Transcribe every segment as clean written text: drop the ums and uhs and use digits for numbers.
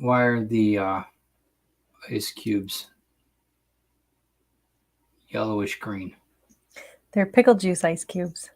Why are the ice cubes yellowish green? They're pickle juice ice cubes.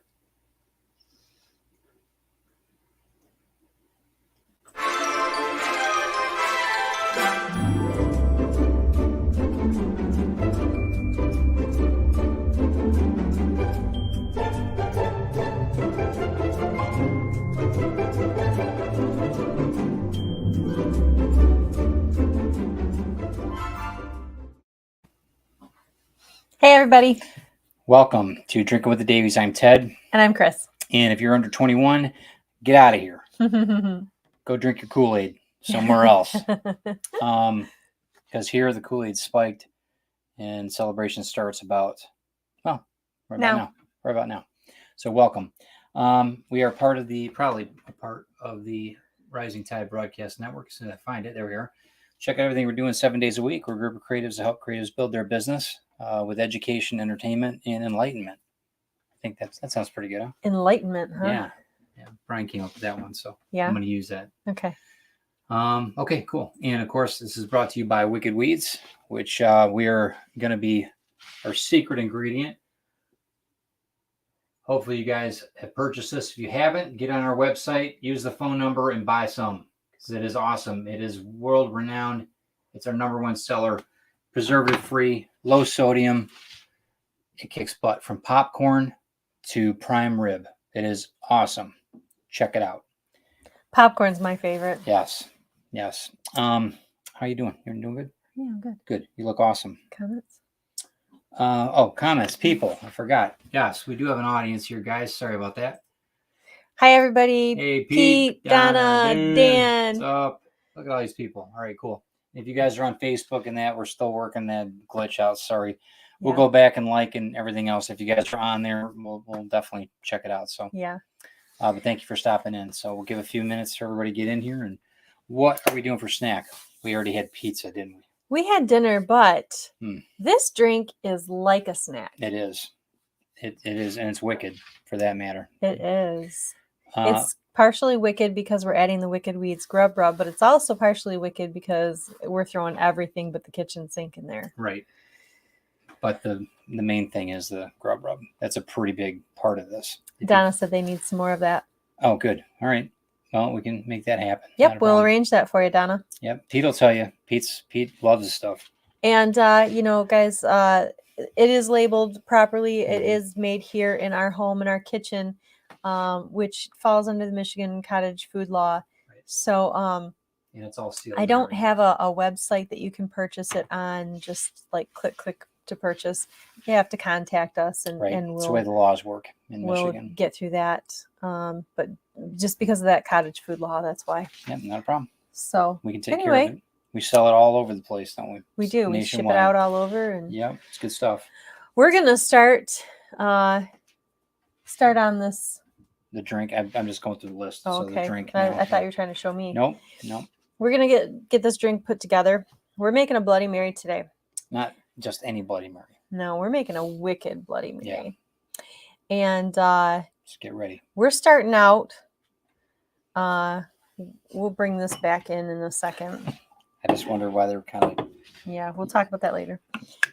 Hey, everybody. Welcome to Drinkin with the Davies. I'm Ted. And I'm Chris. And if you're under 21, get out of here. Go drink your Kool-Aid somewhere else. Because here the Kool-Aid spiked and celebration starts about now. So welcome. We are probably a part of the Rising Tide Broadcast Network. So find it. There we are. Check out everything we're doing 7 days a week. We're a group of creatives to help creatives build their business with education, entertainment, and enlightenment. I think that sounds pretty good, huh? Enlightenment, huh? Yeah. Brian came up with that one, so yeah. I'm going to use that. Okay. Okay, cool. And of course, this is brought to you by Wicked Weeds, which we are going to be our secret ingredient. Hopefully, you guys have purchased this. If you haven't, get on our website, use the phone number, and buy some because it is awesome. It is world renowned. It's our #1 seller, preservative free, low sodium. It kicks butt from popcorn to prime rib. It is awesome. Check it out. Popcorn's my favorite. Yes. How you doing? You're doing good? Yeah, I'm good. Good. You look awesome. Comments? Comments. People. I forgot. Yes, we do have an audience here, guys. Sorry about that. Hi, everybody. Hey, Pete, Donna, Dan. What's up? Look at all these people. All right, cool. If you guys are on Facebook and that, we're still working that glitch out. Sorry. We'll go back and like and everything else. If you guys are on there, we'll definitely check it out. So yeah. But thank you for stopping in. So we'll give a few minutes for everybody to get in here. And what are we doing for snack? We already had pizza, didn't we? We had dinner, but this drink is like a snack. It is. It is, and it's wicked for that matter. It is. It's partially wicked because we're adding the Wicked Weeds Grub Rub, but it's also partially wicked because we're throwing everything but the kitchen sink in there. Right. But the main thing is the Grub Rub. That's a pretty big part of this. Donna said they need some more of that. Oh, good. All right. Well, we can make that happen. Yep, we'll arrange that for you, Donna. Yep, Pete will tell you. Pete loves this stuff. And, guys, it is labeled properly. It is made here in our home, in our kitchen, which falls under the Michigan Cottage Food Law. Right. So and it's all sealed. I don't have a website that you can purchase it on, just like click to purchase. You have to contact us, and we'll, that's the way the laws work in Michigan. We'll get through that. But just because of that cottage food law, that's why. Yep, not a problem. So we can take care of it. We sell it all over the place, don't we? We do. We ship it out all over, and it's good stuff. We're gonna start on this. The drink. I'm just going through the list. Oh, okay. So the drink. I thought you were trying to show me. Nope. We're gonna get this drink put together. We're making a Bloody Mary today. Not just any Bloody Mary. No, we're making a wicked Bloody Mary. Yeah. And just get ready. We're starting out. We'll bring this back in a second. I just wonder why they're kind of. Yeah, we'll talk about that later.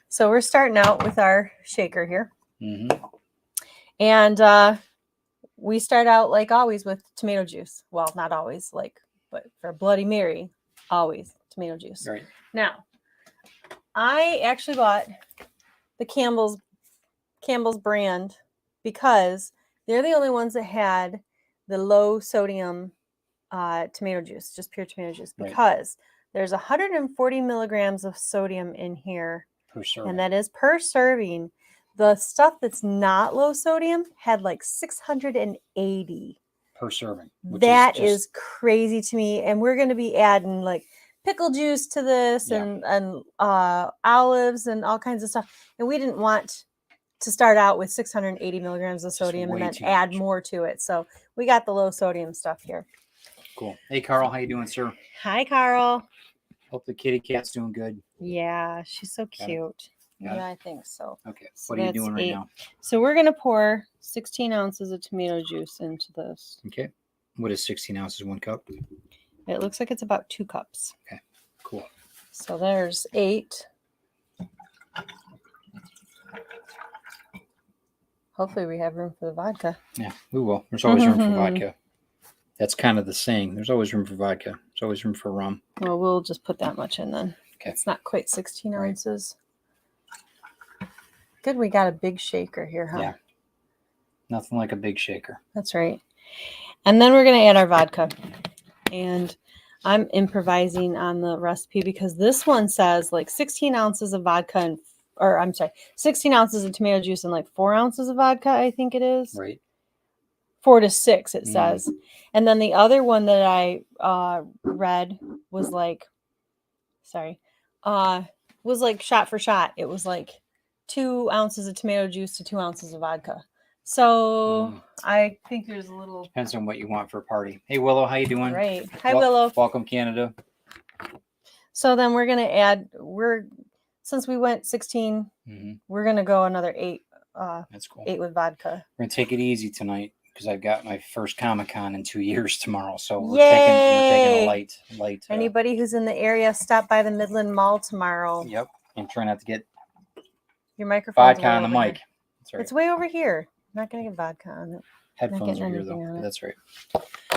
So we're starting out with our shaker here. Mm-hmm. And we start out like always with tomato juice. Well, not always, but for Bloody Mary, always tomato juice. Right. Now, I actually bought the Campbell's brand because they're the only ones that had the low sodium tomato juice, just pure tomato juice, because there's 140 milligrams of sodium in here per serving. And that is per serving. The stuff that's not low sodium had like 680 per serving. That is crazy to me. And we're going to be adding like pickle juice to this and olives and all kinds of stuff. And we didn't want to start out with 680 milligrams of sodium and then add more to it. So we got the low sodium stuff here. Cool. Hey, Carl, how you doing, sir? Hi, Carl. Hope the kitty cat's doing good. Yeah, she's so cute. Yeah, I think so. Okay, what are you doing right now? So we're going to pour 16 ounces of tomato juice into this. Okay. What is 16 ounces, 1 cup? It looks like it's about 2 cups. Okay, cool. So there's 8. Hopefully we have room for the vodka. Yeah, we will. There's always room for vodka. That's kind of the saying. There's always room for vodka. There's always room for rum. Well, we'll just put that much in then. Okay. It's not quite 16 Right. ounces. Good, we got a big shaker here, huh? Yeah. Nothing like a big shaker. That's right. And then we're going to add our vodka. And I'm improvising on the recipe because this one says like 16 ounces of vodka and, or I'm sorry, 16 ounces of tomato juice and like 4 ounces of vodka, I think it is. Right. 4 to 6, it says. And then the other one that I read was like, was like shot for shot. It was like 2 ounces of tomato juice to 2 ounces of vodka. So I think there's a little. Depends on what you want for a party. Hey, Willow, how you doing? Right. Hi, Willow. Welcome, Canada. So then we're going to add, since we went 16, we're going to go another 8. That's cool. 8 with vodka. We're going to take it easy tonight because I've got my first Comic-Con in 2 years tomorrow. So we're taking a light. Anybody who's in the area, stop by the Midland Mall tomorrow. Yep. And try not to get your microphone. Vodka on the mic. That's right. It's way over here. I'm not going to get vodka on it. Headphones are here, though. That's right.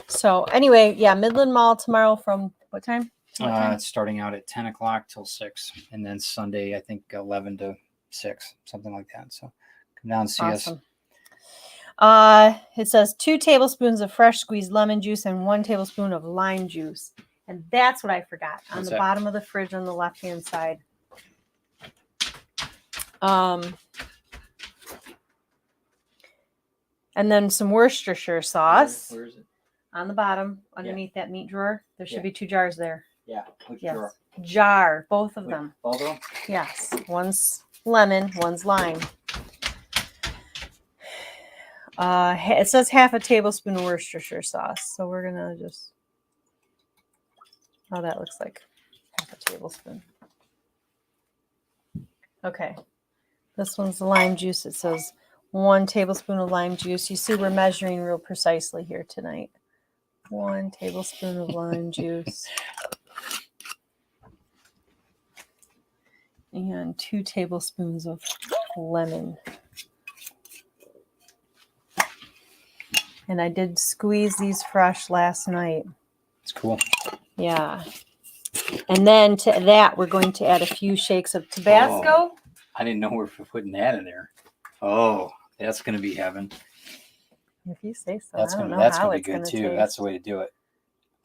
So anyway, yeah, Midland Mall tomorrow from what time? It's starting out at 10 o'clock till 6. And then Sunday, I think 11 to 6, something like that. So come down and see us. It says 2 tablespoons of fresh squeezed lemon juice and 1 tablespoon of lime juice. And that's what I forgot. On the bottom of the fridge on the left-hand side. And then some Worcestershire sauce. Where is it? On the bottom, underneath that meat drawer. There should be 2 jars there. Yeah. Which drawer? Jar. Both of them. Both of them? Yes. One's lemon, one's lime. It says half a tablespoon of Worcestershire sauce. So we're going to just... Oh, that looks like half a tablespoon. Okay. This one's the lime juice. It says 1 tablespoon of lime juice. You see, we're measuring real precisely here tonight. 1 tablespoon of lime juice. And 2 tablespoons of lemon. And I did squeeze these fresh last night. It's cool. Yeah. And then to that, we're going to add a few shakes of Tabasco. Oh, I didn't know we were putting that in there. Oh, that's going to be heaven. If you say so. That's going to be good too. Taste. That's the way to do it.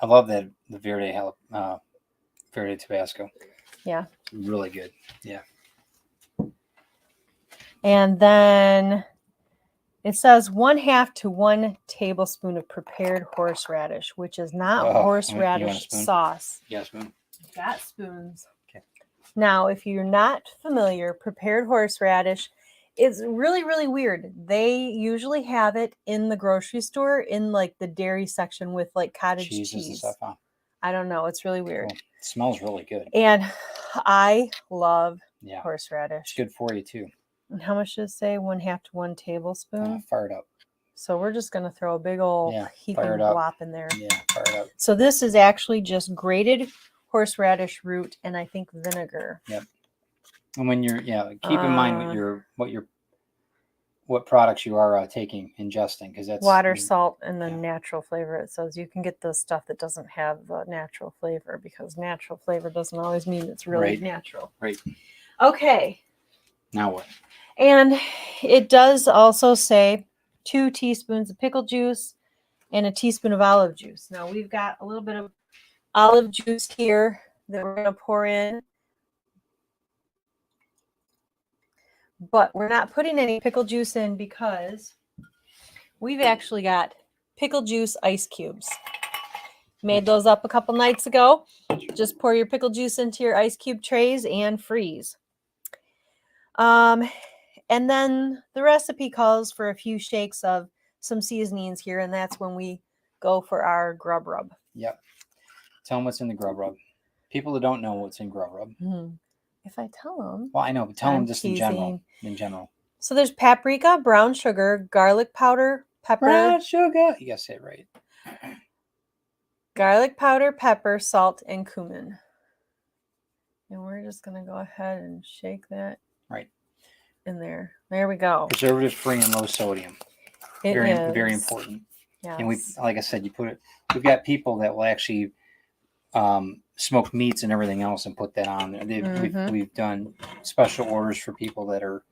I love that the Verde Tabasco. Yeah. Really good. Yeah. And then it says 1/2 to 1 tablespoon of prepared horseradish, which is not horseradish sauce. Yeah, spoon. Got spoons. Okay. Now, if you're not familiar, prepared horseradish is really, really weird. They usually have it in the grocery store in like the dairy section with like cottage cheese. And stuff, huh? I don't know. It's really weird. Cool. It smells really good. And I love horseradish. It's good for you too. And how much does it say? 1/2 to 1 tablespoon. Fire it up. So we're just going to throw a big old heaping glop in there. Yeah, fire it up. So this is actually just grated horseradish root and I think vinegar. Yep. And when you're keep in mind what products you are ingesting, because that's water, salt, and then natural flavor. It says you can get the stuff that doesn't have the natural flavor because natural flavor doesn't always mean it's really natural. Right. Okay. Now what? And it does also say 2 teaspoons of pickle juice and a teaspoon of olive juice. Now we've got a little bit of olive juice here that we're going to pour in. But we're not putting any pickle juice in because we've actually got pickle juice ice cubes. Made those up a couple nights ago. Just pour your pickle juice into your ice cube trays and freeze. And then the recipe calls for a few shakes of some seasonings here, and that's when we go for our grub rub. Yep. Tell them what's in the grub rub. People that don't know what's in grub rub. Mm-hmm. If I tell them. Well, I know, but tell them just in general. So there's paprika, brown sugar, garlic powder, pepper. Brown sugar. You gotta say it right. garlic powder, pepper, salt, and cumin. And we're just going to go ahead and shake that Right in there. There we go. Preservative free and low sodium. It Very, is. very important. Yes. And like I said, we've got people that will actually smoke meats and everything else and put that on there. We've done special orders for people that are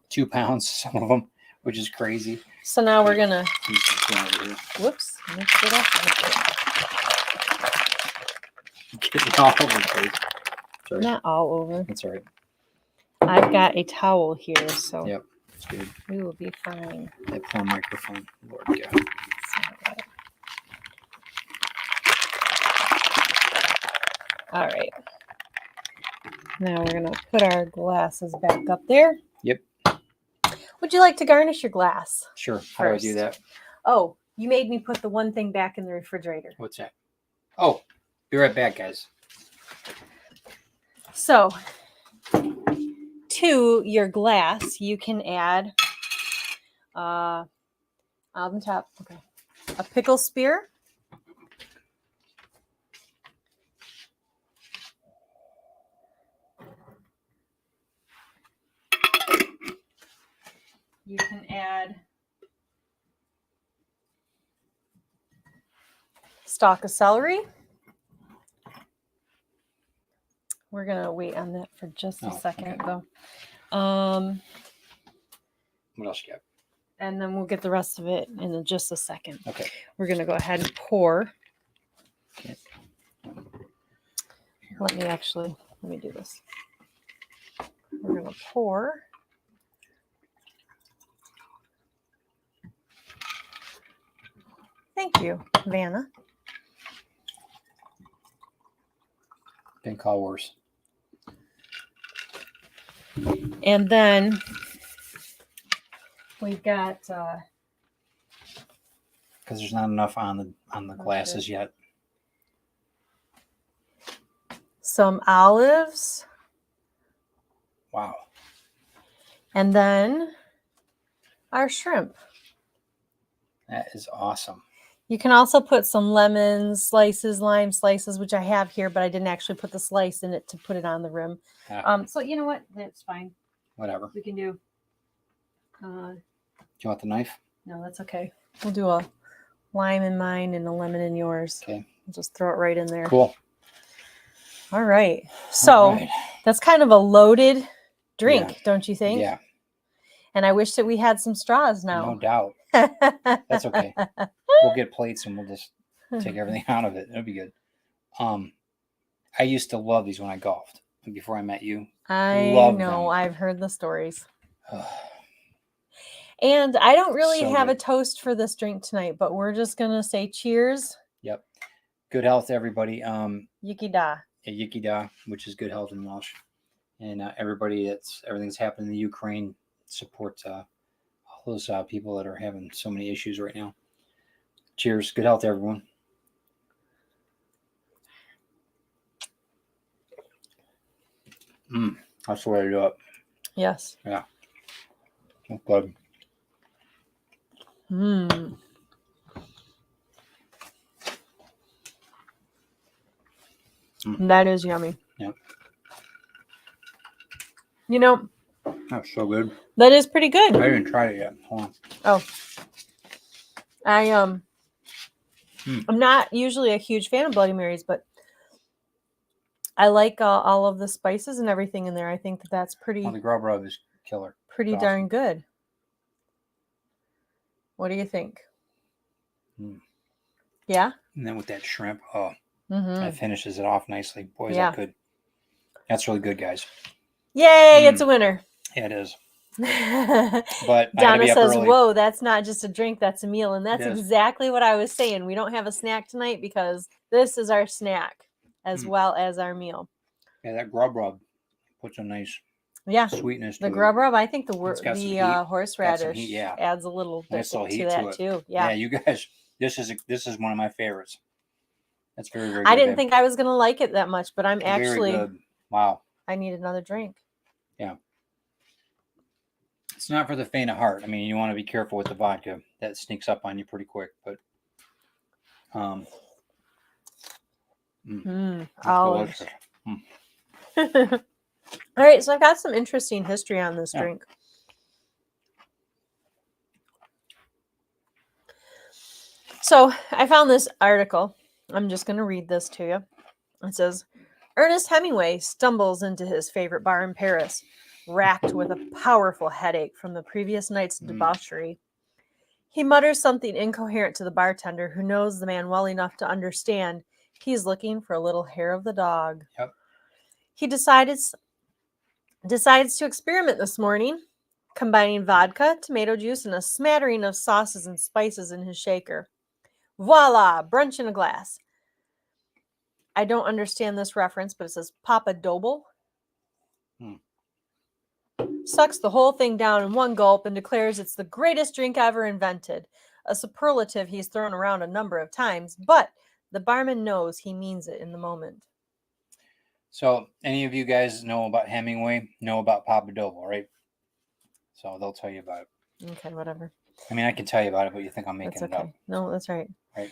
2 pounds, some of them, which is crazy. So now we're gonna whoops, mix it up. Getting all over the place. Sorry. Not all over. That's all right. I've got a towel here, so yep, it's good. We will be fine. That poor microphone, Lord God. All right. Now we're gonna put our glasses back up there. Yep. Would you like to garnish your glass? Sure. How do I do that? Oh, you made me put the one thing back in the refrigerator. What's that? Oh, be right back, guys. So, to your glass, you can add on the top, okay, a pickle spear. You can add stalk of celery. We're going to wait on that for just a second, though. What else you got? And then we'll get the rest of it in just a second. Okay. We're going to go ahead and pour. Okay. Let me do this. We're going to pour. Thank you, Vanna. Been call worse. And then we've got because there's not enough on the glasses yet. Some olives. Wow. And then our shrimp. That is awesome. You can also put some lemon slices, lime slices, which I have here, but I didn't actually put the slice in it to put it on the rim. Yeah. So you know what? That's fine. Whatever. We can do. Do you want the knife? No, that's okay. We'll do a lime in mine and a lemon in yours. Okay. We'll just throw it right in there. Cool. All right. So that's kind of a loaded drink, don't you think? Yeah. And I wish that we had some straws now. No doubt. That's okay. We'll get plates and we'll just take everything out of it. It'll be good. I used to love these when I golfed before I met you. I love know. them. I've heard the stories. And I don't really have a toast for this drink tonight, but we're just going to say cheers. Yep. Good health, everybody. Yuki da. Yeah, Yuki da, which is good health in Welsh. And everybody everything's happening in the Ukraine, support all those people that are having so many issues right now. Cheers. Good health, everyone. That's the way to do it. Yes. Yeah. That's good. That is yummy. Yep. You know, That's so good. that is pretty good. I haven't tried it yet. Hold on. Oh. I'm not usually a huge fan of Bloody Marys, but I like all of the spices and everything in there. I think that's pretty. The grub rub is killer. Pretty It's darn awesome. good. What do you think? Yeah. And then with that shrimp, Mm-hmm. that finishes it off nicely. Boy, is that good. That's really good, guys. Yay, it's a winner. Yeah, it is. But Donna says, early. whoa, that's not just a drink, that's a meal. And that's It is. exactly what I was saying. We don't have a snack tonight because this is our snack as well as our meal. Yeah, that grub rub puts a nice sweetness to the it. grub rub. I think the got horseradish heat, yeah. adds a little bit Nice little to heat that to it. too. Yeah. Yeah, you guys, this is one of my favorites. That's very, very good. I didn't think I was going to like it that much, but I'm very actually. good. Wow. I need another drink. Yeah. It's not for the faint of heart. I mean, you want to be careful with the vodka. That sneaks up on you pretty quick. But It's Olives. delicious. All right, so I've got some interesting history on this Yeah. drink. So I found this article. I'm just going to read this to you. It says, Ernest Hemingway stumbles into his favorite bar in Paris, racked with a powerful headache from the previous night's debauchery. He mutters something incoherent to the bartender, who knows the man well enough to understand he's looking for a little hair of the dog. Yep. He decides to experiment this morning, combining vodka, tomato juice, and a smattering of sauces and spices in his shaker. Voila! Brunch in a glass. I don't understand this reference, but it says Papa Doble. Sucks the whole thing down in one gulp and declares it's the greatest drink ever invented. A superlative he's thrown around a number of times, but the barman knows he means it in the moment. So, any of you guys know about Hemingway? Know about Papa Doble, right? So they'll tell you about it. Okay, whatever. I mean, I can tell you about it, but you think I'm making That's it up. okay. No, that's right. Right.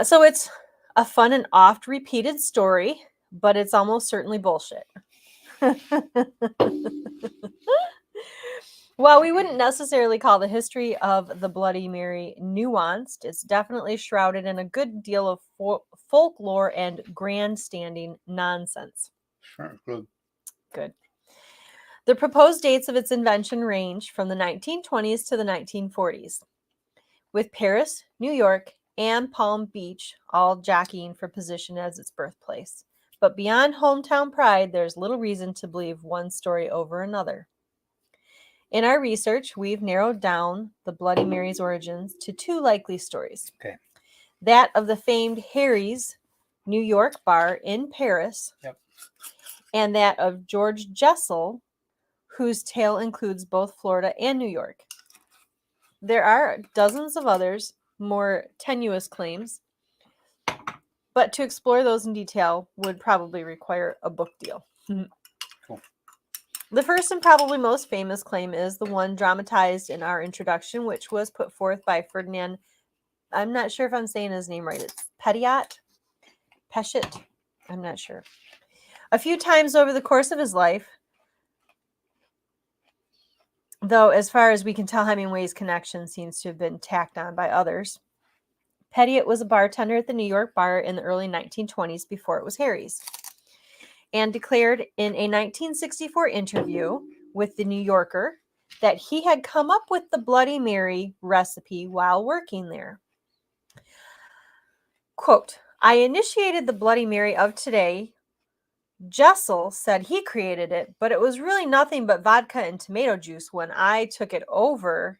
So it's a fun and oft repeated story, but it's almost certainly bullshit. While we wouldn't necessarily call the history of the Bloody Mary nuanced, it's definitely shrouded in a good deal of folklore and grandstanding nonsense. Sure, good. Good. The proposed dates of its invention range from the 1920s to the 1940s, with Paris, New York, and Palm Beach all jockeying for position as its birthplace. But beyond hometown pride, there's little reason to believe one story over another. In our research, we've narrowed down the Bloody Mary's origins to two likely stories. Okay. That of the famed Harry's New York bar in Paris, Yep. and that of George Jessel, whose tale includes both Florida and New York. There are dozens of others, more tenuous claims, but to explore those in detail would probably require a book deal. Cool. The first and probably most famous claim is the one dramatized in our introduction, which was put forth by Ferdinand. I'm not sure if I'm saying his name right. It's Petiot? Peshet? I'm not sure. A few times over the course of his life, though as far as we can tell, Hemingway's connection seems to have been tacked on by others. Petiot was a bartender at the New York bar in the early 1920s before it was Harry's, and declared in a 1964 interview with the New Yorker that he had come up with the Bloody Mary recipe while working there. Quote, I initiated the Bloody Mary of today. Jessel said he created it, but it was really nothing but vodka and tomato juice. When I took it over,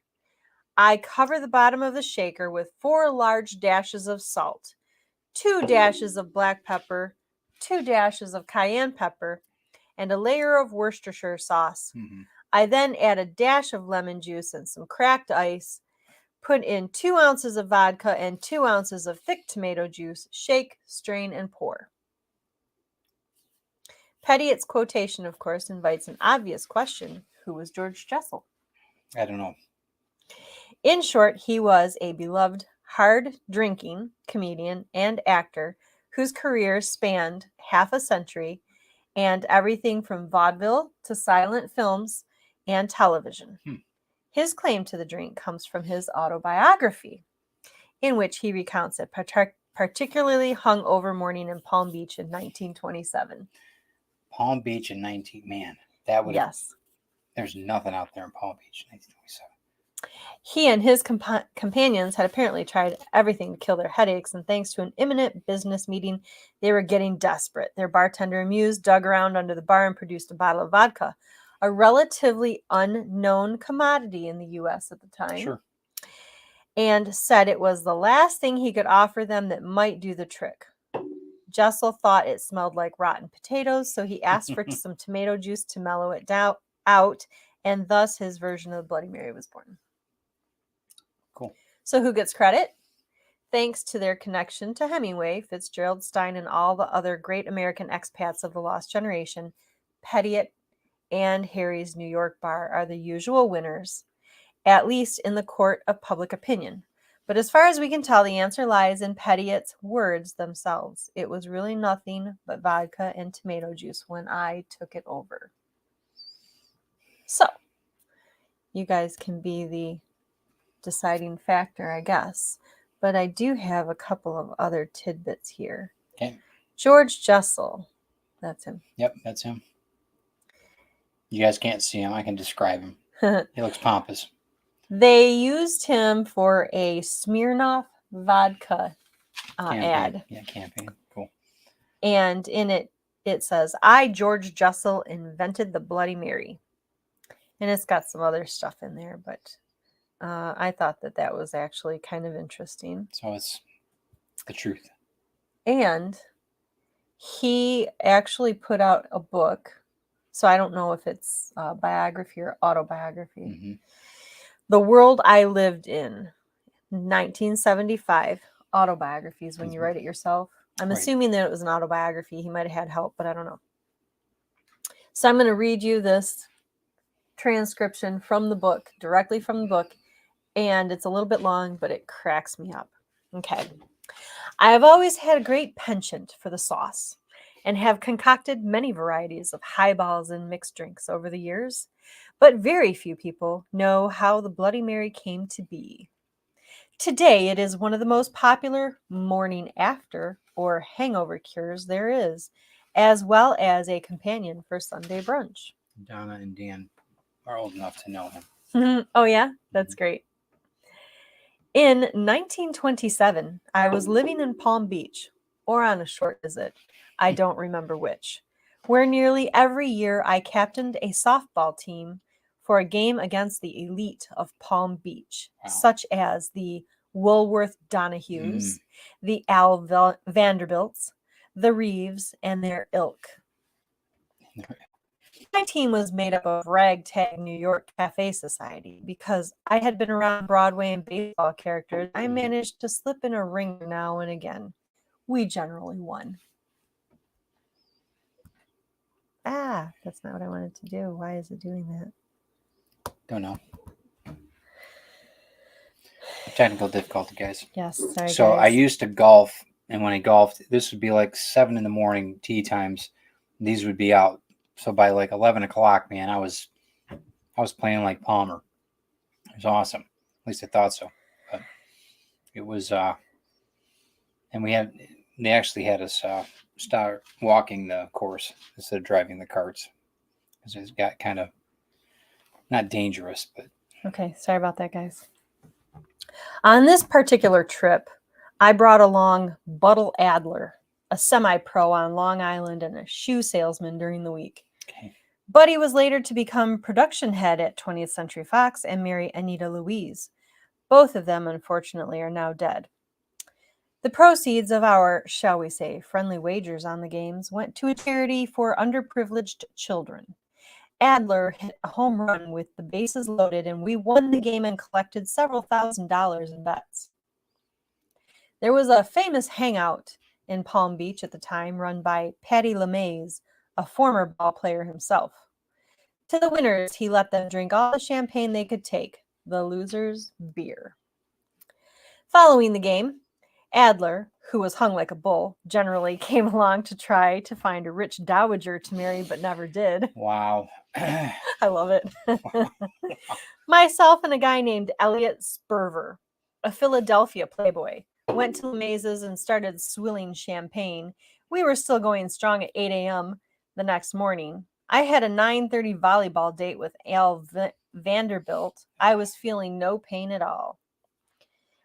I covered the bottom of the shaker with 4 large dashes of salt, 2 dashes of black pepper, 2 dashes of cayenne pepper, and a layer of Worcestershire sauce. Mm-hmm. I then add a dash of lemon juice and some cracked ice, put in 2 ounces of vodka and 2 ounces of thick tomato juice, shake, strain, and pour. Petiot's quotation, of course, invites an obvious question. Who was George Jessel? I don't know. In short, he was a beloved, hard-drinking comedian and actor whose career spanned half a century and everything from vaudeville to silent films and television. His claim to the drink comes from his autobiography, in which he recounts a particularly hungover morning in Palm Beach in 1927. Palm Beach in 19... Man, that would... Yes. There's nothing out there in Palm Beach in 1927. He and his companions had apparently tried everything to kill their headaches, and thanks to an imminent business meeting, they were getting desperate. Their bartender, amused, dug around under the bar and produced a bottle of vodka, a relatively unknown commodity in the U.S. at the time. Sure. And said it was the last thing he could offer them that might do the trick. Jessel thought it smelled like rotten potatoes, so he asked for some tomato juice to mellow it out, and thus his version of the Bloody Mary was born. Cool. So who gets credit? Thanks to their connection to Hemingway, Fitzgerald Stein, and all the other great American expats of the lost generation, Petiot and Harry's New York bar are the usual winners, at least in the court of public opinion. But as far as we can tell, the answer lies in Pettiot's words themselves. It was really nothing but vodka and tomato juice when I took it over. So, you guys can be the deciding factor, I guess. But I do have a couple of other tidbits here. Okay. George Jessel. That's him. Yep, that's him. You guys can't see him. I can describe him. He looks pompous. They used him for a Smirnoff vodka ad. Yeah, campaign. Cool. And in it, it says, I, George Jessel, invented the Bloody Mary. And it's got some other stuff in there, but I thought that was actually kind of interesting. So it's the truth. And he actually put out a book. So I don't know if it's biography or autobiography. Mm-hmm. The World I Lived in, 1975. Autobiographies when you write it yourself. I'm assuming that it was an autobiography. He might have had help, but I don't know. So I'm going to read you this transcription from the book, directly from the book. And it's a little bit long, but it cracks me up. Okay. I have always had a great penchant for the sauce and have concocted many varieties of highballs and mixed drinks over the years, but very few people know how the Bloody Mary came to be. Today, it is one of the most popular morning after or hangover cures there is, as well as a companion for Sunday brunch. Donna and Dan are old enough to know him. Oh, yeah? That's great. In 1927, I was living in Palm Beach, or on a short visit, I don't remember which, where nearly every year I captained a softball team for a game against the elite of Palm Beach, such as the Woolworth Donahues, the Al Vanderbilts, the Reeves, and their ilk. My team was made up of ragtag New York Cafe Society. Because I had been around Broadway and baseball characters, I managed to slip in a ringer now and again. We generally won. That's not what I wanted to do. Why is it doing that? Don't know. Technical difficulty, guys. Yes, sorry, So guys. I used to golf, and when I golfed, this would be like 7 a.m. tee times. These would be out. So by like 11 o'clock, man, I was playing like Palmer. It was awesome. At least I thought so. But it was, and they actually had us start walking the course instead of driving the carts, because it got kind of not dangerous, but okay. Sorry about that, guys. On this particular trip, I brought along Buttle Adler, a semi-pro on Long Island and a shoe salesman during the week. okay. Buddy was later to become production head at 20th Century Fox and marry Anita Louise. Both of them, unfortunately, are now dead. The proceeds of our, shall we say, friendly wagers on the games went to a charity for underprivileged children. Adler hit a home run with the bases loaded, and we won the game and collected several $1,000s in bets. There was a famous hangout in Palm Beach at the time run by Patty LeMays, a former ball player himself. To the winners, he let them drink all the champagne they could take, the losers, beer. Following the game, Adler, who was hung like a bull, generally came along to try to find a rich dowager to marry but never did. Wow. I love it. Myself and a guy named Elliot Sperver, a Philadelphia playboy, went to LeMays's and started swilling champagne. We were still going strong at 8 a.m. the next morning. I had a 9:30 volleyball date with Al Vanderbilt. I was feeling no pain at all.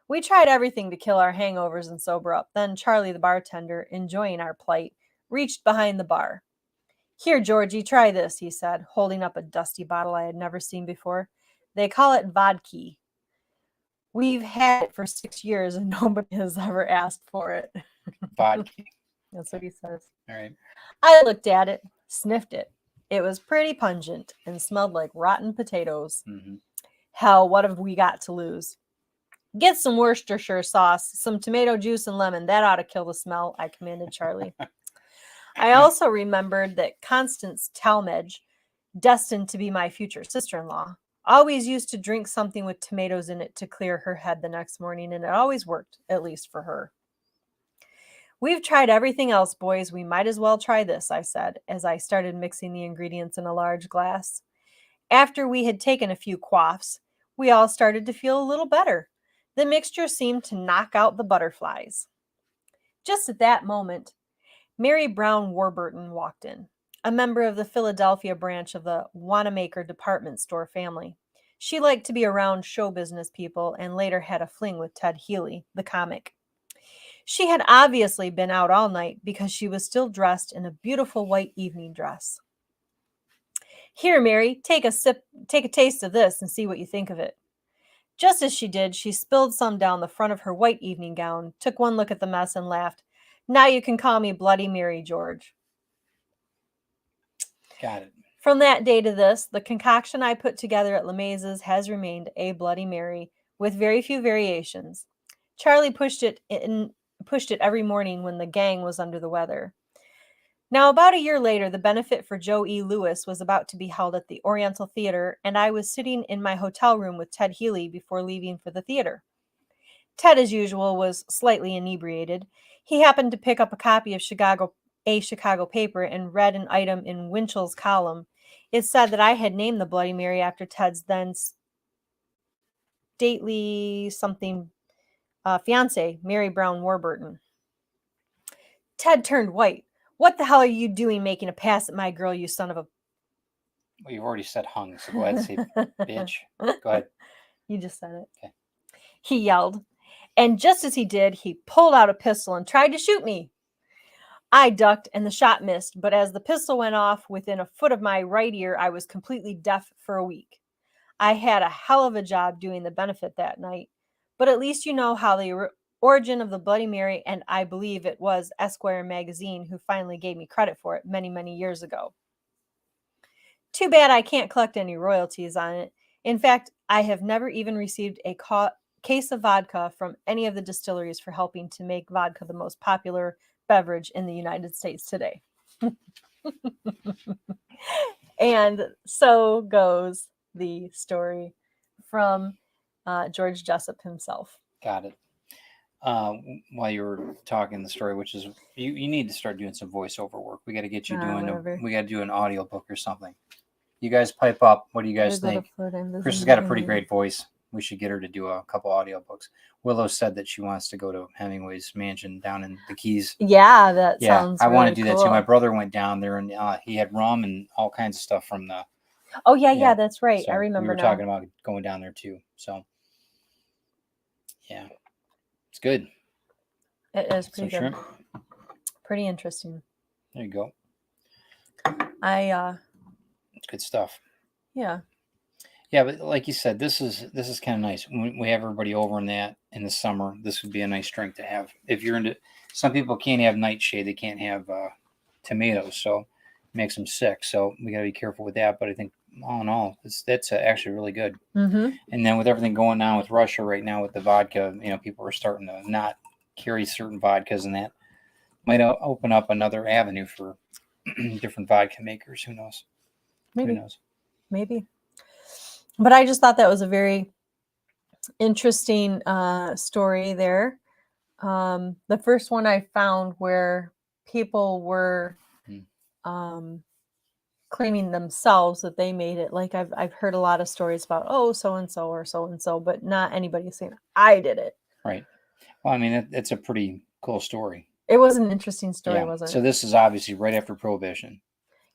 We tried everything to kill our hangovers and sober up. Then Charlie, the bartender, enjoying our plight, reached behind the bar. Here, Georgie, try this, he said, holding up a dusty bottle I had never seen before. They call it vodka. We've had it for 6 years and nobody has ever asked for it. Vodka. That's what he says. All right. I looked at it, sniffed it. It was pretty pungent and smelled like rotten potatoes. Mm-hmm. Hell, what have we got to lose? Get some Worcestershire sauce, some tomato juice, and lemon. That ought to kill the smell, I commanded Charlie. I also remembered that Constance Talmadge, destined to be my future sister-in-law, always used to drink something with tomatoes in it to clear her head the next morning, and it always worked, at least for her. We've tried everything else, boys. We might as well try this, I said, as I started mixing the ingredients in a large glass. After we had taken a few quaffs, we all started to feel a little better. The mixture seemed to knock out the butterflies. Just at that moment, Mary Brown Warburton walked in, a member of the Philadelphia branch of the Wanamaker department store family. She liked to be around show business people and later had a fling with Ted Healy, the comic. She had obviously been out all night because she was still dressed in a beautiful white evening dress. Here, Mary, take a taste of this and see what you think of it. Just as she did, she spilled some down the front of her white evening gown, took one look at the mess, and laughed. Now you can call me Bloody Mary, George. Got it. From that day to this, the concoction I put together at LeMais's has remained a Bloody Mary, with very few variations. Charlie pushed it every morning when the gang was under the weather. Now, about a year later, the benefit for Joe E. Lewis was about to be held at the Oriental Theater, and I was sitting in my hotel room with Ted Healy before leaving for the theater. Ted, as usual, was slightly inebriated. He happened to pick up a copy of a Chicago paper and read an item in Winchell's column. It said that I had named the Bloody Mary after Ted's then stately something fiancée, Mary Brown Warburton. Ted turned white. What the hell are you doing making a pass at my girl, you son of a... Well, you've already said hung, so go ahead and say bitch. Go ahead. You just said it. Okay. He yelled. And just as he did, he pulled out a pistol and tried to shoot me. I ducked and the shot missed, but as the pistol went off within a foot of my right ear, I was completely deaf for a week. I had a hell of a job doing the benefit that night, but at least you know how the origin of the Bloody Mary, and I believe it was Esquire magazine who finally gave me credit for it many, many years ago. Too bad I can't collect any royalties on it. In fact, I have never even received a case of vodka from any of the distilleries for helping to make vodka the most popular beverage in the United States today. And so goes the story from George Jessup himself. Got it. While you were talking the story, which is you need to start doing some voiceover work. We got to get you we got to do an audio book or something. You guys pipe up. What do you guys think? Chris has got a pretty great voice. We should get her to do a couple audiobooks. Willow said that she wants to go to Hemingway's mansion down in the Keys. Yeah, that sounds I want to really do cool. that too. My brother went down there and he had rum and all kinds of stuff from the... Oh, yeah, that's right. So I remember we were now. talking about going down there too. So, yeah, it's good. It is pretty good. Shrimp. Pretty interesting. There you go. It's good stuff. Yeah. Yeah, but like you said, this is kind of nice. When we have everybody over in the summer, this would be a nice drink to have. If you're into, some people can't have nightshade, they can't have tomatoes, so it makes them sick. So we got to be careful with that. But I think all in all, that's actually really good. Mm-hmm. And then with everything going on with Russia right now with the vodka, people are starting to not carry certain vodkas, and that might open up another avenue for different vodka makers. Who knows? Maybe. Who knows? Maybe. But I just thought that was a very interesting story there. The first one I found where people were claiming themselves that they made it. Like I've heard a lot of stories about, oh, so-and-so or so-and-so, but not anybody saying, I did it. Right. Well, I mean, it's a pretty cool story. It was an interesting story, wasn't it? So this is obviously right after Prohibition.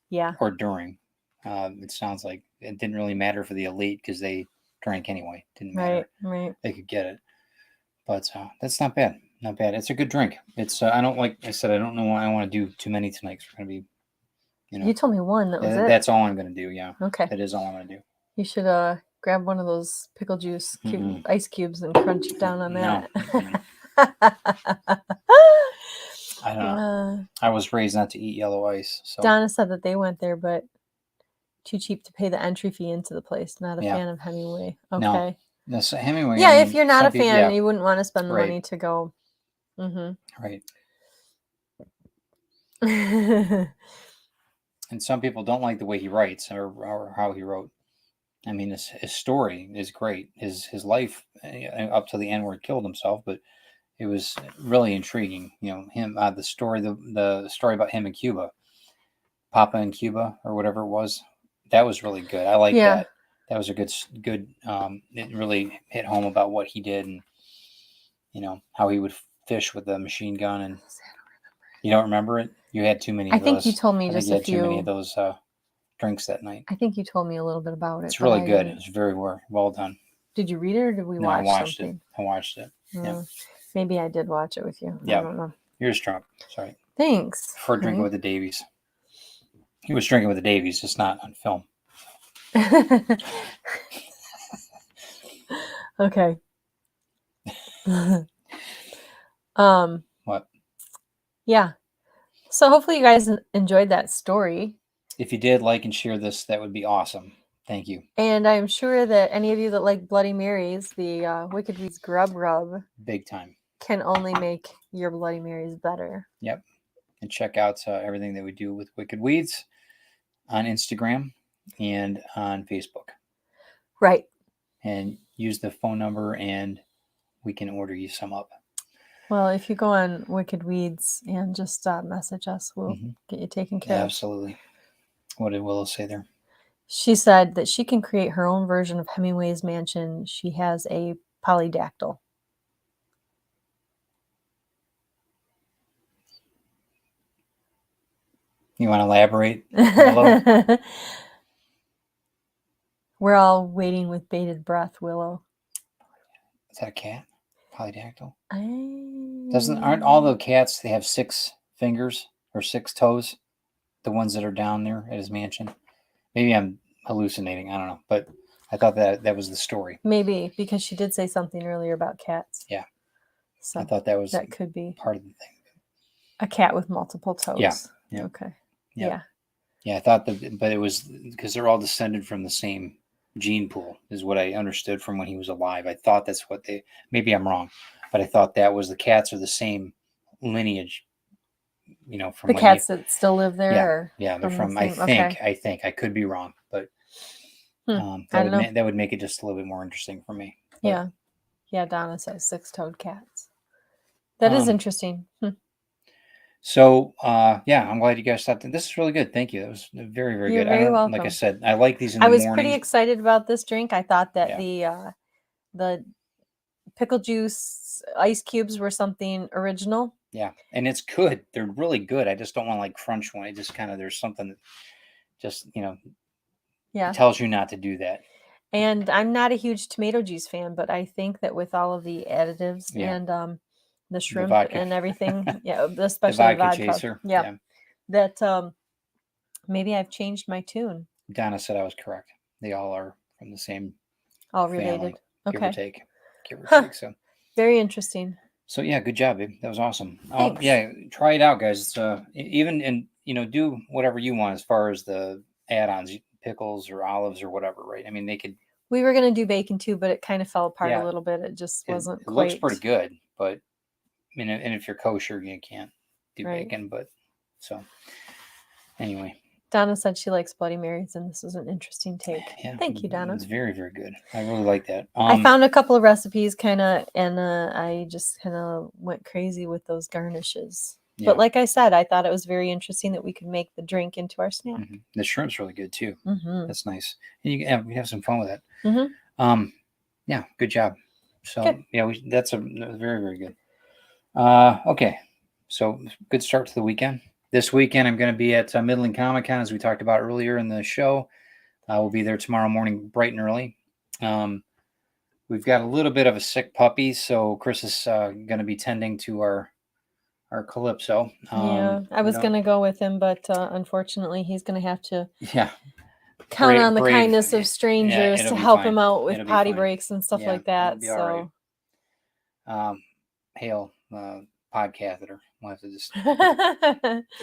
Yeah. Or during. It sounds like it didn't really matter for the elite because they drank anyway. Didn't matter. Right. They could get it. But that's not bad. Not bad. It's a good drink. It's I don't like I said, I don't know why I want to do too many tonight. It's going to be, You told me one. That was it. That's all I'm going to do. Yeah. Okay. That is all I'm going to do. You should grab one of those pickle juice ice cubes and crunch it down on that. I don't know. I was raised not to eat yellow ice. So Donna said that they went there, but too cheap to pay the entry fee into the place. Not a fan of Hemingway. Okay. No, so Hemingway. Yeah, if you're not a fan, you wouldn't want to spend the money to go. Mm-hmm. Right. And some people don't like the way he writes or how he wrote. I mean, his story is great. His life up to the end where he killed himself, but it was really intriguing. You know, him the story about him in Cuba, Papa in Cuba or whatever it was. That was really good. I like Yeah. that. That was a good. It really hit home about what he did and how he would fish with the machine gun. And you don't remember it? You had too many I of think you those. told me I think just you a had too many of few. those drinks that night. I think you told me a little bit about it, It's but really I good. didn't. It's very well done. Did you read it or did we No, I watch watched it. something? I watched it. Yeah. Maybe I did watch it with you. Yeah. I don't know. You're just drunk. Sorry. Thanks. For drinking with the Davies. He was drinking with the Davies, just not on film. Okay. What? Yeah. So hopefully you guys enjoyed that story. If you did, like and share this, that would be awesome. Thank you. And I'm sure that any of you that like Bloody Marys, the Wicked Weeds Grub Rub, Big time. can only make your Bloody Marys better. Yep. And check out everything that we do with Wicked Weeds on Instagram and on Facebook. Right. And use the phone number and we can order you some up. Well, if you go on Wicked Weeds and just message us, we'll get you taken care of. Absolutely. What did Willow say there? She said that she can create her own version of Hemingway's mansion. She has a polydactyl. You want to elaborate, Willow? We're all waiting with bated breath, Willow. Is that a cat? Polydactyl? I... Aren't all the cats, they have 6 fingers or 6 toes? The ones that are down there at his mansion? Maybe I'm hallucinating. I don't know. But I thought that was the story. Maybe, because she did say something earlier about cats. Yeah. So I thought that was that could be part of the thing. a cat with multiple toes. Yeah. Okay. Yeah. Yeah, I thought that, but it was because they're all descended from the same gene pool, is what I understood from when he was alive. I thought that's what maybe I'm wrong, but I thought that was the cats are the same lineage, from the cats that still live there. Yeah, they're from. The same, I think I could be wrong, but that would make it just a little bit more interesting for me. But, yeah. Donna says 6-toed cats. That is interesting. So, I'm glad you guys stopped. This is really good. Thank you. That was very, very You're good. very welcome. Like I said, I like these in the morning. morning. I was pretty excited about this drink. I thought that the pickle juice ice cubes were something original. Yeah, and it's good. They're really good. I just don't want to like crunch one. I just kind of there's something that just it tells you not to do that. And I'm not a huge tomato juice fan, but I think that with all of the additives and the shrimp and everything, especially the vodka chaser, that maybe I've changed my tune. Donna said I was correct. They all are from the same related. Family, okay. Give or take. So very interesting. So yeah, good job, babe. That was awesome. Thanks. Yeah, try it out, guys. It's even and do whatever you want as far as the add-ons, pickles or olives or whatever, right? I mean, they could. We were gonna do bacon too, but it kind of fell apart a little bit. It just wasn't. It looks pretty good, but and if you're kosher, you can't do bacon. But so anyway. Donna said she likes Bloody Marys, and this is an interesting take. Yeah, thank you, Donna. It's very, very good. I really like that. I found a couple of recipes, and I just kind of went crazy with those garnishes. Yeah. But like I said, I thought it was very interesting that we could make the drink into our snack. Mm-hmm. The shrimp's really good too. Mm-hmm. That's nice. And you have some fun with it. Mm-hmm. Yeah, good job. So good. That's a very, very good. Okay, so good start to the weekend. This weekend, I'm going to be at Midland Comic-Con, as we talked about earlier in the show. We'll be there tomorrow morning, bright and early. We've got a little bit of a sick puppy, so Chris is going to be tending to our Calypso. I was going to go with him, but unfortunately, he's going to have to count on the kindness of strangers to help him out with potty breaks and stuff like that. So, Hale pod catheter. We'll have to just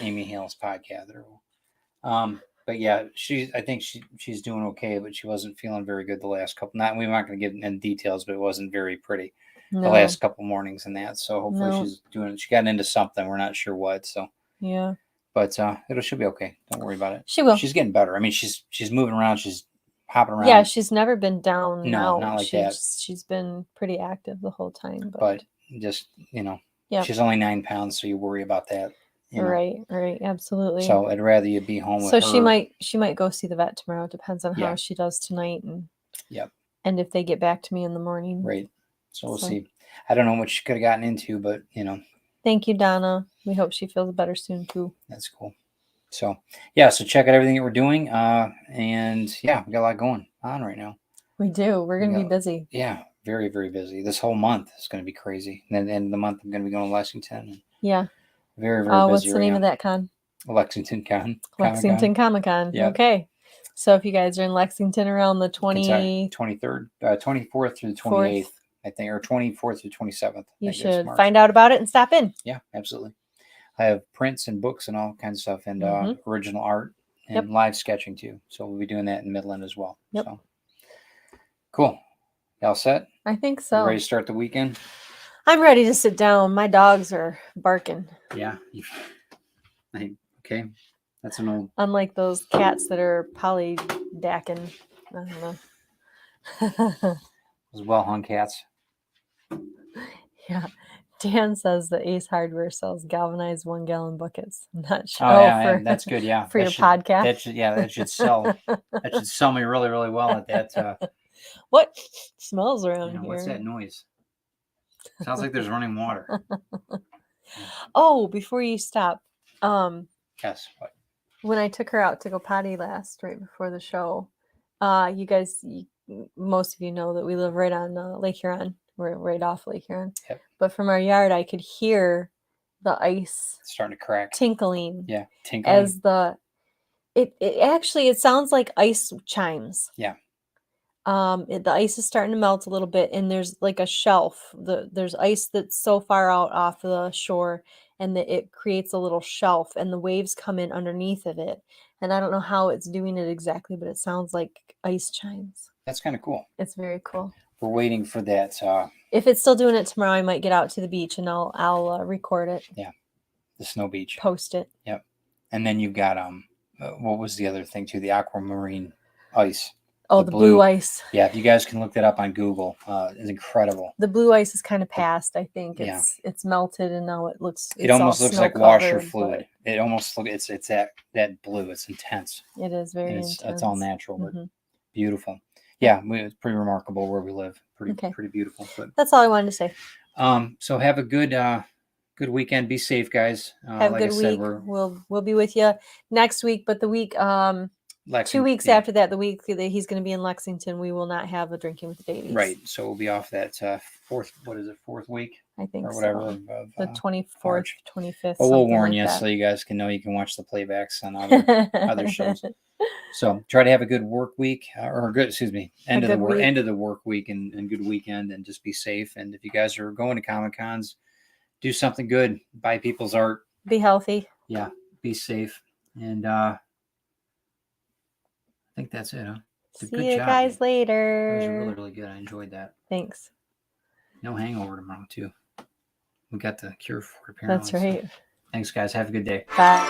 Amy Hale's pod catheter. But yeah, I think she's doing okay, but she wasn't feeling very good the last couple. We're not going to get into details, but it wasn't very pretty the last couple mornings and that. So hopefully she's doing it. She got into something. We're not sure what. So yeah, but she'll be okay. Don't worry about it. She will. She's getting better. I mean, she's moving around. She's hopping around. Yeah, she's never been down. No, No, not like that. She's been pretty active the whole time. But just, Yep. she's only 9 pounds, so you worry about that. Right, absolutely. So I'd rather you be home with so her. she might go see the vet tomorrow. Depends on how Yeah. she does tonight, and Yep. and if they get back to me in the morning. Right. So we'll see. I don't know what she could have gotten into, but Thank you, Donna. We hope she feels better soon too. That's cool. So yeah, so check out everything that we're doing. And yeah, we got a lot going on right now. We do. We're gonna be busy. Yeah, very, very busy. This whole month is gonna be crazy. And then at the end of the month I'm gonna be going to Lexington. Yeah. Very, very busy. What's the name of that con? Lexington Con. Lexington Comic-Con. Yep. Okay. So if you guys are in Lexington around the 23rd, 24th through the 28th, I think, or 24th through 27th. You should find out about it and stop in. Yeah, absolutely. I have prints and books and all kinds of stuff, and original art and live sketching too. So we'll be doing that in Midland as well. Yep. So cool. Y'all set? I think so. You ready to start the weekend? I'm ready to sit down. My dogs are barking. Yeah. Okay. That's an old. Unlike those cats that are polydacking. I don't know. Those well-hung cats. Yeah. Dan says that Ace Hardware sells galvanized 1-gallon buckets. I'm not sure. Oh, yeah, that's good. Yeah. For your podcast. That should sell. That should sell me really, really well at that. What smells around here? What's that noise? Sounds like there's running water. Oh, before you stop. Yes. What? When I took her out to go potty right before the show, you guys, most of you know that we live right on Lake Huron. We're right off Lake Huron. Yep. But from our yard, I could hear the ice starting to crack, tinkling. Yeah, tinkling. As it sounds like ice chimes. Yeah. The ice is starting to melt a little bit, and there's like a shelf. There's ice that's so far out off the shore, and that it creates a little shelf, and the waves come in underneath of it. And I don't know how it's doing it exactly, but it sounds like ice chimes. That's kind of cool. It's very cool. We're waiting for that. If it's still doing it tomorrow, I might get out to the beach and I'll record it. Yeah, the snow beach. Post it. Yep. And then you've got what was the other thing too? The aquamarine ice. Oh, the blue ice. Yeah, if you guys can look that up on Google, it's incredible. The blue ice is kind of past. I think it's melted, and now it looks. It almost looks like washer fluid. It almost looks. It's that blue. It's intense. It is very intense. It's all natural, but beautiful. Yeah, it's pretty remarkable where we live. Pretty beautiful. But that's all I wanted to say. So have a good weekend. Be safe, guys. Have a good week. We'll be with you next week, but the week 2 weeks after that, the week that he's going to be in Lexington, we will not have a Drinking with the Davies. Right. So we'll be off that fourth week? I think or whatever. So. The 24th, 25th. But we'll warn you so you guys can know you can watch the playbacks on other shows. So try to have a good work week end of the work week and good weekend, and just be safe. And if you guys are going to Comic-Cons, do something good. Buy people's art. Be healthy. Yeah. Be safe. And I think that's it, huh? See you guys later. That was really, really good. I enjoyed that. Thanks. No hangover tomorrow, too. We got the cure for it, apparently. That's right. So thanks, guys. Have a good day. Bye.